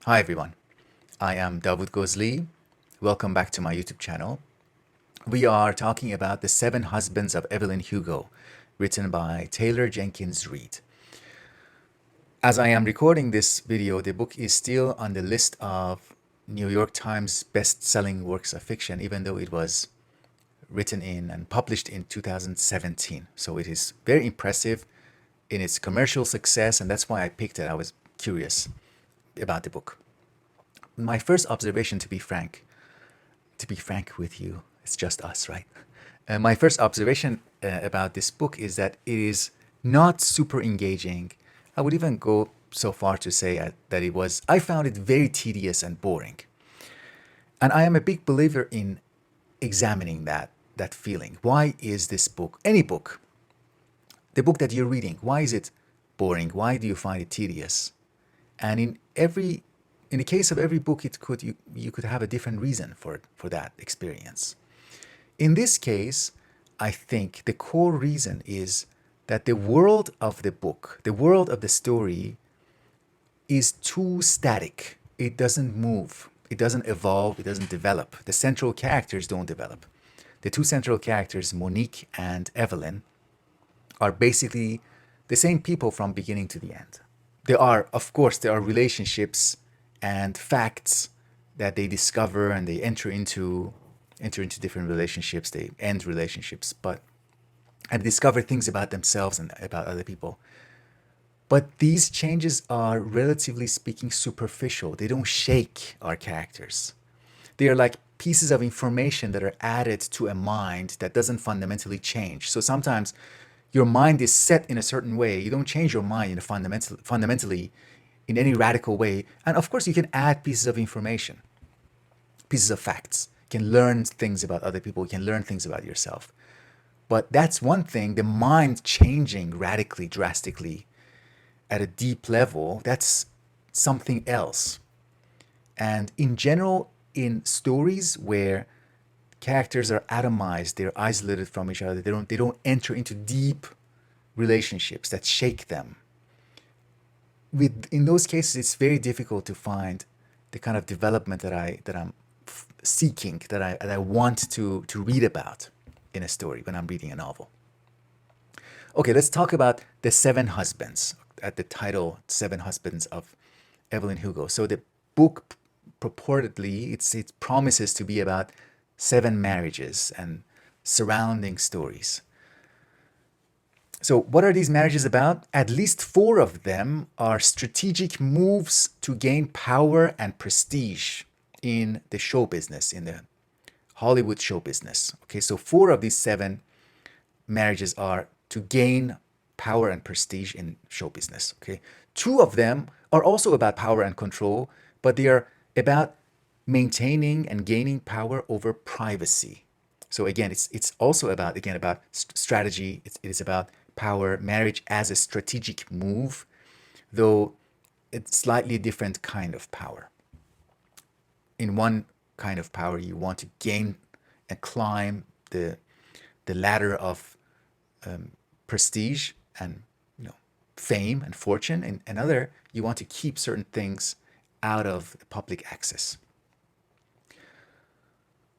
Hi everyone, I am Davood Gozli. Welcome back to my YouTube channel. We are talking about The Seven Husbands of Evelyn Hugo, written by Taylor Jenkins Reid. As I am recording this video, the book is still on the list of New York Times best-selling works of fiction, even though it was written in and published in 2017. So it is very impressive in its commercial success, and that's why I picked it. I was curious about the book. My first observation, to be frank with you, it's just us, right? My first observation about this book is that it is not super engaging. I would even go so far to say that I found it very tedious and boring. And I am a big believer in examining that feeling. Why is this book, any book, the book that you're reading, why is it boring? Why do you find it tedious? And in the case of every book, you could have a different reason for that experience. In this case, I think the core reason is that the world of the book, the world of the story, is too static. It doesn't move. It doesn't evolve. It doesn't develop. The central characters don't develop. The two central characters, Monique and Evelyn, are basically the same people from beginning to the end. There are relationships and facts that they discover, and they enter into different relationships. They end relationships, and discover things about themselves and about other people. But these changes are, relatively speaking, superficial. They don't shake our characters. They are like pieces of information that are added to a mind that doesn't fundamentally change. So sometimes your mind is set in a certain way. You don't change your mind in a fundamentally in any radical way. And of course, you can add pieces of information, pieces of facts. You can learn things about other people. You can learn things about yourself. But that's one thing. The mind changing radically, drastically at a deep level, that's something else. And in general, in stories where characters are atomized, they're isolated from each other, they don't enter into deep relationships that shake them. In those cases, it's very difficult to find the kind of development that I'm seeking, that I want to read about in a story when I'm reading a novel. Okay, let's talk about The Seven Husbands, at the title, Seven Husbands of Evelyn Hugo. So the book purportedly, it promises to be about seven marriages and surrounding stories. So what are these marriages about? At least four of them are strategic moves to gain power and prestige in the show business, in the Hollywood show business. Okay, so four of these seven marriages are to gain power and prestige in show business. Okay, two of them are also about power and control, but they are about maintaining and gaining power over privacy. So again, it's also about strategy. It is about power, marriage as a strategic move, though it's slightly different kind of power. In one kind of power, you want to gain and climb the ladder of prestige and, fame and fortune. In another, you want to keep certain things out of public access.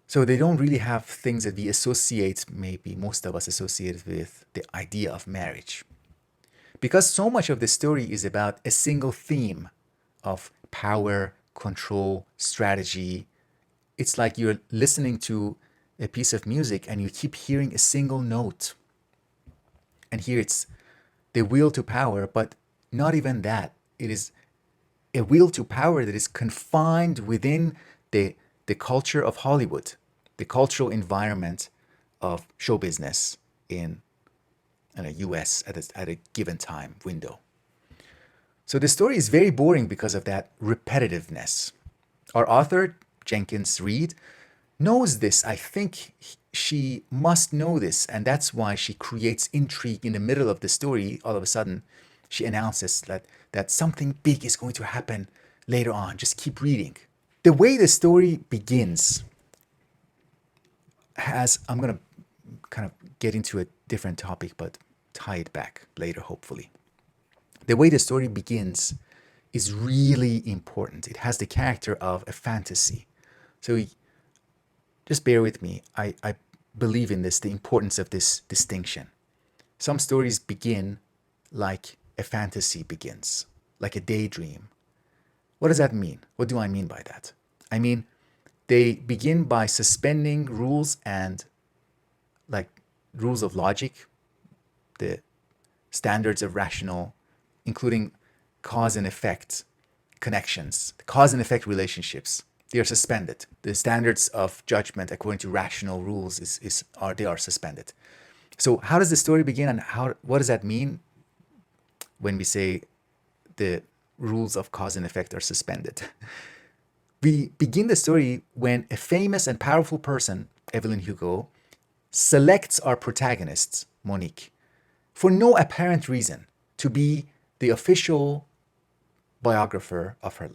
So they don't really have things that we associate, maybe most of us associate with the idea of marriage. Because so much of the story is about a single theme of power, control, strategy. It's like you're listening to a piece of music and you keep hearing a single note. And here it's the will to power, but not even that. It is a will to power that is confined within the culture of Hollywood, the cultural environment of show business in the US at a given time window. So the story is very boring because of that repetitiveness. Our author, Jenkins Reid, knows this. I think she must know this, and that's why she creates intrigue in the middle of the story. All of a sudden, she announces that something big is going to happen later on. Just keep reading. The way the story begins I'm going to kind of get into a different topic, but tie it back later, hopefully. The way the story begins is really important. It has the character of a fantasy. So just bear with me. I believe in this, the importance of this distinction. Some stories begin like a fantasy begins, like a daydream. What does that mean? What do I mean by that? I mean, they begin by suspending rules and like rules of logic, the standards of rational, including cause and effect connections, cause and effect relationships. They are suspended. The standards of judgment according to rational rules are suspended. So how does the story begin, and what does that mean when we say the rules of cause and effect are suspended? We begin the story when a famous and powerful person, Evelyn Hugo, selects our protagonist, Monique, for no apparent reason to be the official biographer of her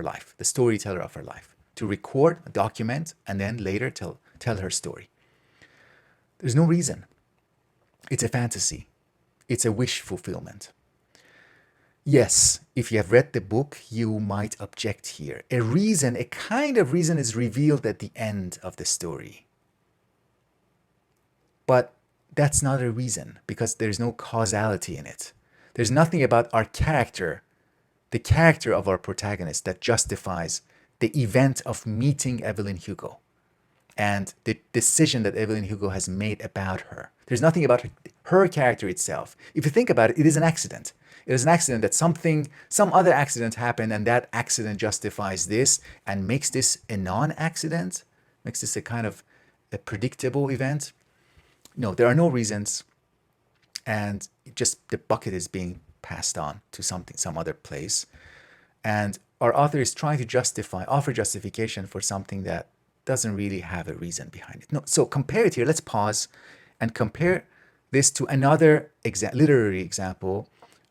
life, the storyteller of her life, to record, document, and then later tell her story. There's no reason. It's a fantasy. It's a wish fulfillment. Yes, if you have read the book, you might object here. A kind of reason is revealed at the end of the story. But that's not a reason, because there's no causality in it. There's nothing about our character, the character of our protagonist, that justifies the event of meeting Evelyn Hugo and the decision that Evelyn Hugo has made about her. There's nothing about her character itself. If you think about it, it is an accident. It is an accident that some other accident happened, and that accident justifies this and makes this a non-accident, makes this a kind of a predictable event. No, there are no reasons, and just the bucket is being passed on to some other place. And our author is trying to offer justification for something that doesn't really have a reason behind it. No, so compare it here. Let's pause and compare this to another literary example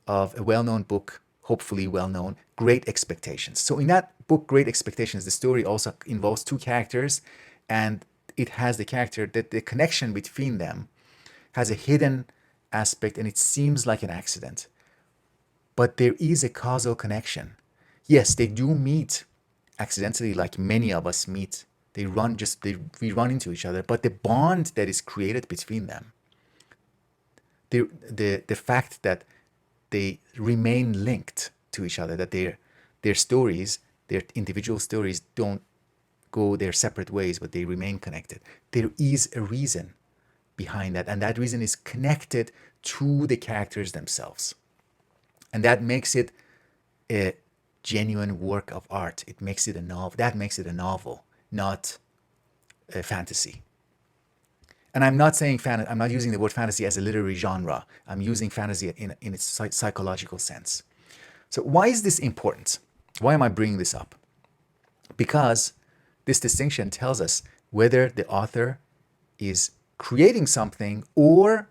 of a well-known book, hopefully well-known, Great Expectations. So in that book, Great Expectations, the story also involves two characters, and it has the character that the connection between them has a hidden aspect, and it seems like an accident. But there is a causal connection. Yes, they do meet accidentally, like many of us meet. We run into each other, but the bond that is created between them, the fact that they remain linked to each other, that their stories, their individual stories, don't go their separate ways, but they remain connected. There is a reason behind that, and that reason is connected to the characters themselves. And that makes it a genuine work of art. It makes it a novel. That makes it a novel, not a fantasy. And I'm not using the word fantasy as a literary genre. I'm using fantasy in its psychological sense. So why is this important? Why am I bringing this up? Because this distinction tells us whether the author is creating something or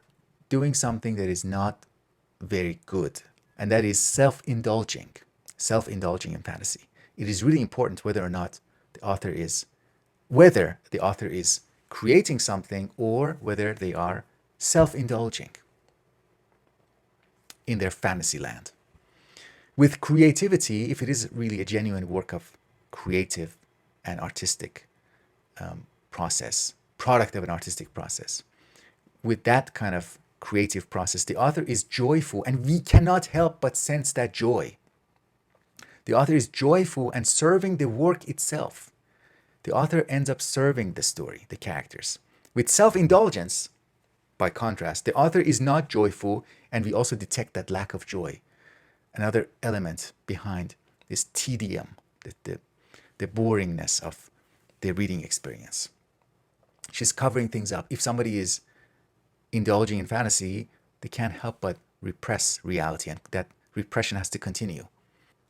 doing something that is not very good, and that is self-indulging in fantasy. It is really important whether the author is creating something or whether they are self-indulging in their fantasy land. With creativity, if it is really a genuine work of creative and artistic product of an artistic process, with that kind of creative process, the author is joyful, and we cannot help but sense that joy. The author is joyful and serving the work itself. The author ends up serving the story, the characters. With self-indulgence, by contrast, the author is not joyful, and we also detect that lack of joy. Another element behind this tedium, the boringness of the reading experience. She's covering things up. If somebody is indulging in fantasy, they can't help but repress reality, and that repression has to continue.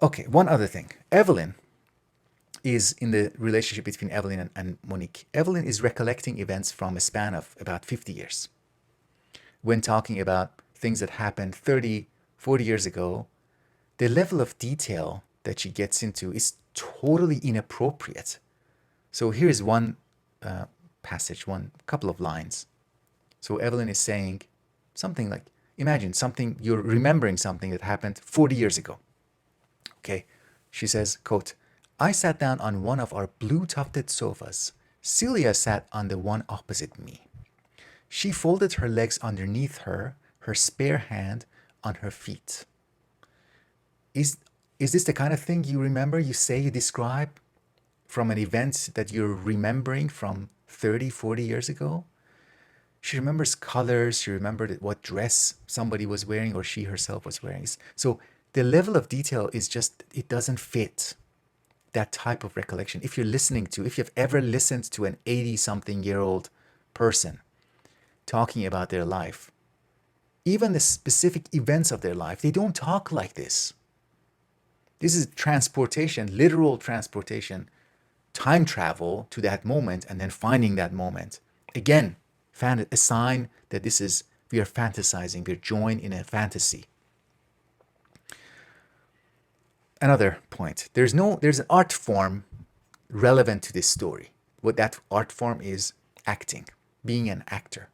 Okay, one other thing. Evelyn is in the relationship between Evelyn and Monique. Evelyn is recollecting events from a span of about 50 years. When talking about things that happened 30, 40 years ago, the level of detail that she gets into is totally inappropriate. So here is one passage, one couple of lines. So Evelyn is saying something like, Imagine something, you're remembering something that happened 40 years ago. Okay. She says, quote, I sat down on one of our blue tufted sofas. Celia sat on the one opposite me. She folded her legs underneath her, her spare hand on her feet. Is is this the kind of thing you remember, you say, you describe from an event that you're remembering from 30, 40 years ago? She remembers colors, she remembered what dress somebody was wearing or she herself was wearing. So the level of detail is just, it doesn't fit that type of recollection. If you've ever listened to an 80-something-year-old person talking about their life, even the specific events of their life, they don't talk like this. This is transportation, literal transportation, time travel to that moment and then finding that moment. Again, a sign that we are fantasizing, we're joined in a fantasy. Another point, there's an art form relevant to this story. What that art form is: acting, being an actor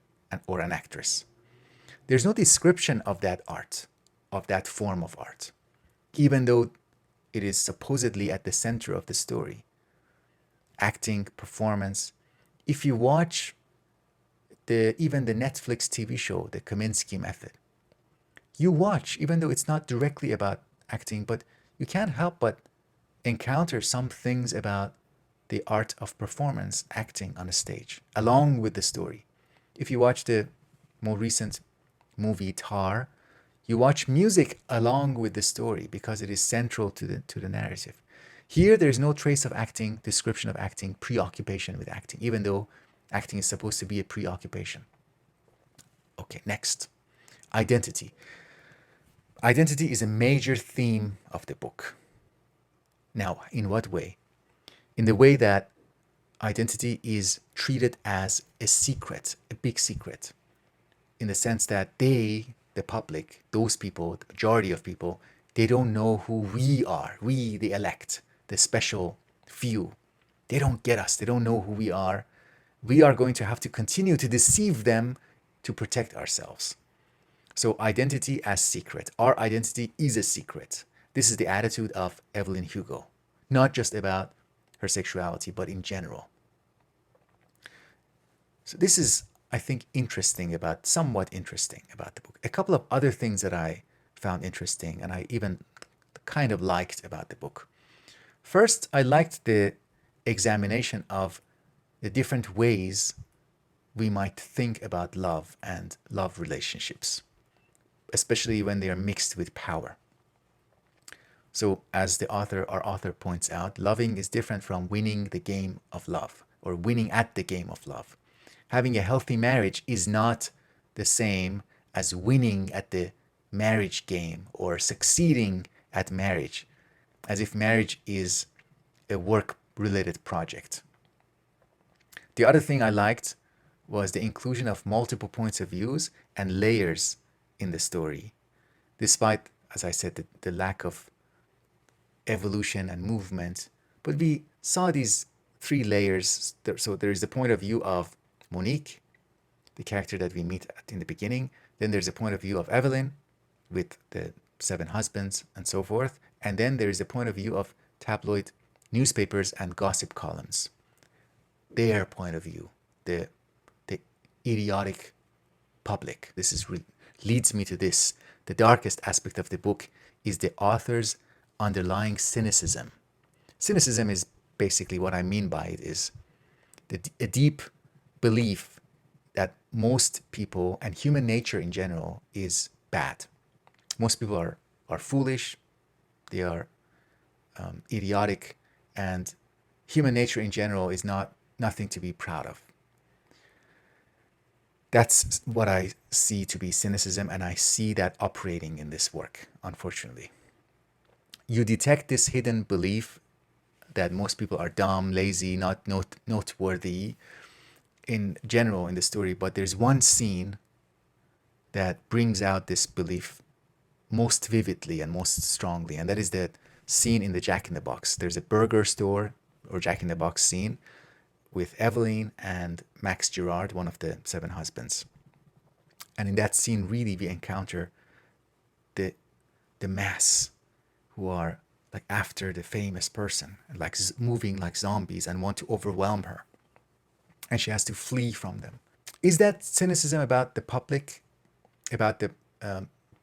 or an actress. There's no description of that art, of that form of art, even though it is supposedly at the center of the story. Acting, performance. If you watch even the Netflix TV show, The Kominsky Method, you watch, even though it's not directly about acting, but you can't help but encounter some things about the art of performance, acting on a stage, along with the story. If you watch the more recent movie Tar, you watch music along with the story because it is central to the narrative. Here, there's no trace of acting, description of acting, preoccupation with acting, even though acting is supposed to be a preoccupation. Okay, next. Identity. Identity is a major theme of the book. Now, in what way? In the way that identity is treated as a secret, a big secret, in the sense that the public, those people, the majority of people, they don't know who we are. We, the elect, the special few. They don't get us. They don't know who we are. We are going to have to continue to deceive them to protect ourselves. So identity as secret. Our identity is a secret. This is the attitude of Evelyn Hugo, not just about her sexuality, but in general. So this is, I think, somewhat interesting about the book. A couple of other things that I found interesting and I even kind of liked about the book. First, I liked the examination of the different ways we might think about love and love relationships, especially when they are mixed with power. So as our author points out, loving is different from winning the game of love or winning at the game of love. Having a healthy marriage is not the same as winning at the marriage game or succeeding at marriage, as if marriage is a work-related project. The other thing I liked was the inclusion of multiple points of views and layers in the story, despite, as I said, the lack of evolution and movement. But we saw these 3 layers. So there is the point of view of Monique, the character that we meet in the beginning. Then there's a point of view of Evelyn with the 7 husbands and so forth. And then there is a point of view of tabloid newspapers and gossip columns. Their point of view, the idiotic public. Leads me to this. The darkest aspect of the book is the author's underlying cynicism. Cynicism is basically, what I mean by it is a deep belief that most people and human nature in general is bad. Most people are foolish, they are idiotic, and human nature in general is nothing to be proud of. That's what I see to be cynicism, and I see that operating in this work, unfortunately. You detect this hidden belief that most people are dumb, lazy, not noteworthy in general in the story, but there's one scene that brings out this belief most vividly and most strongly, and that is the scene in the Jack in the Box. There's a burger store or Jack in the Box scene with Evelyn and Max Gerard, one of the 7 husbands. And in that scene, really, we encounter the the mass who are like after the famous person, like moving like zombies and want to overwhelm her, and she has to flee from them. Is that cynicism about the public, about the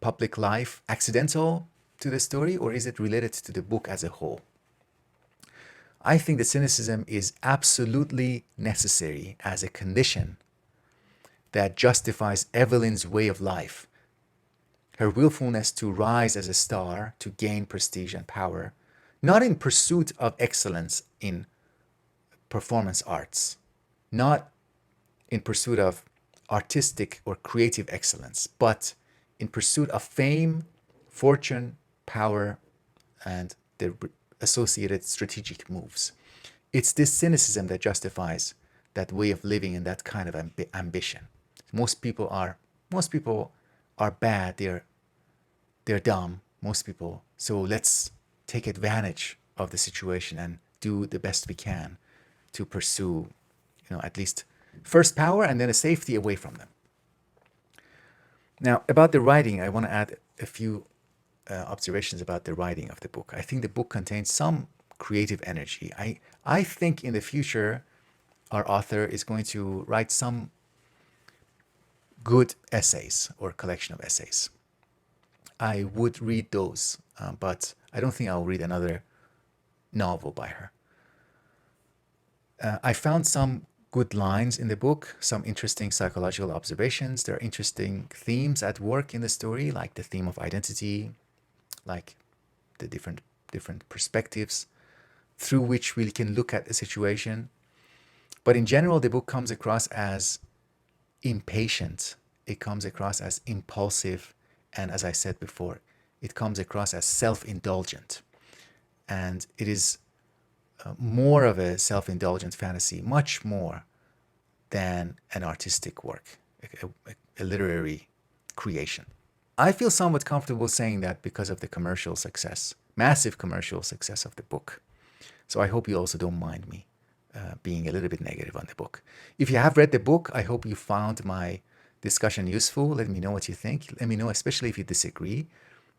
public life, accidental to the story, or is it related to the book as a whole? I think the cynicism is absolutely necessary as a condition that justifies Evelyn's way of life, her willfulness to rise as a star, to gain prestige and power, not in pursuit of excellence in performance arts, not in pursuit of artistic or creative excellence, but in pursuit of fame, fortune, power, and the associated strategic moves. It's this cynicism that justifies that way of living and that kind of ambition. Most people are bad. They're dumb. Most people. So let's take advantage of the situation and do the best we can to pursue, at least first power and then a safety away from them. Now, about the writing, I want to add a few observations about the writing of the book. I think the book contains some creative energy. I think in the future, our author is going to write some good essays or collection of essays. I would read those, but I don't think I'll read another novel by her. I found some good lines in the book, some interesting psychological observations. There are interesting themes at work in the story, like the theme of identity, like the different perspectives through which we can look at a situation. But in general, the book comes across as impatient. It comes across as impulsive. And as I said before, it comes across as self-indulgent. And it is more of a self-indulgent fantasy, much more than an artistic work, a literary creation. I feel somewhat comfortable saying that because of the commercial success, massive commercial success of the book. So I hope you also don't mind me being a little bit negative on the book. If you have read the book, I hope you found my discussion useful. Let me know what you think. Let me know, especially if you disagree.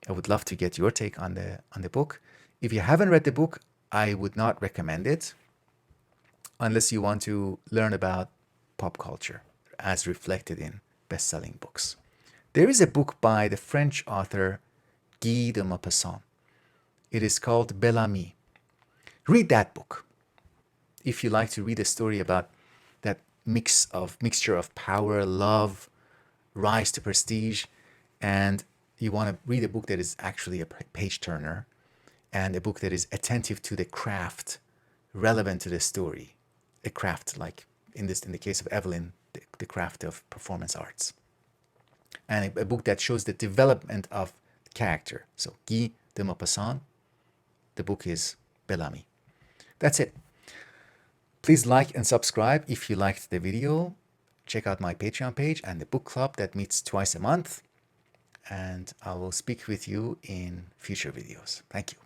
I would love to get your take on the book. If you haven't read the book, I would not recommend it unless you want to learn about pop culture as reflected in best-selling books. There is a book by the French author Guy de Maupassant. It is called Bel Ami. Read that book if you like to read a story about that mixture of power, love, rise to prestige, and you want to read a book that is actually a page turner and a book that is attentive to the craft relevant to the story, a craft like in the case of Evelyn, the craft of performance arts, and a book that shows the development of character. So Guy de Maupassant, the book is Bel Ami. That's it. Please like and subscribe if you liked the video. Check out my Patreon page and the book club that meets twice a month. And I will speak with you in future videos. Thank you.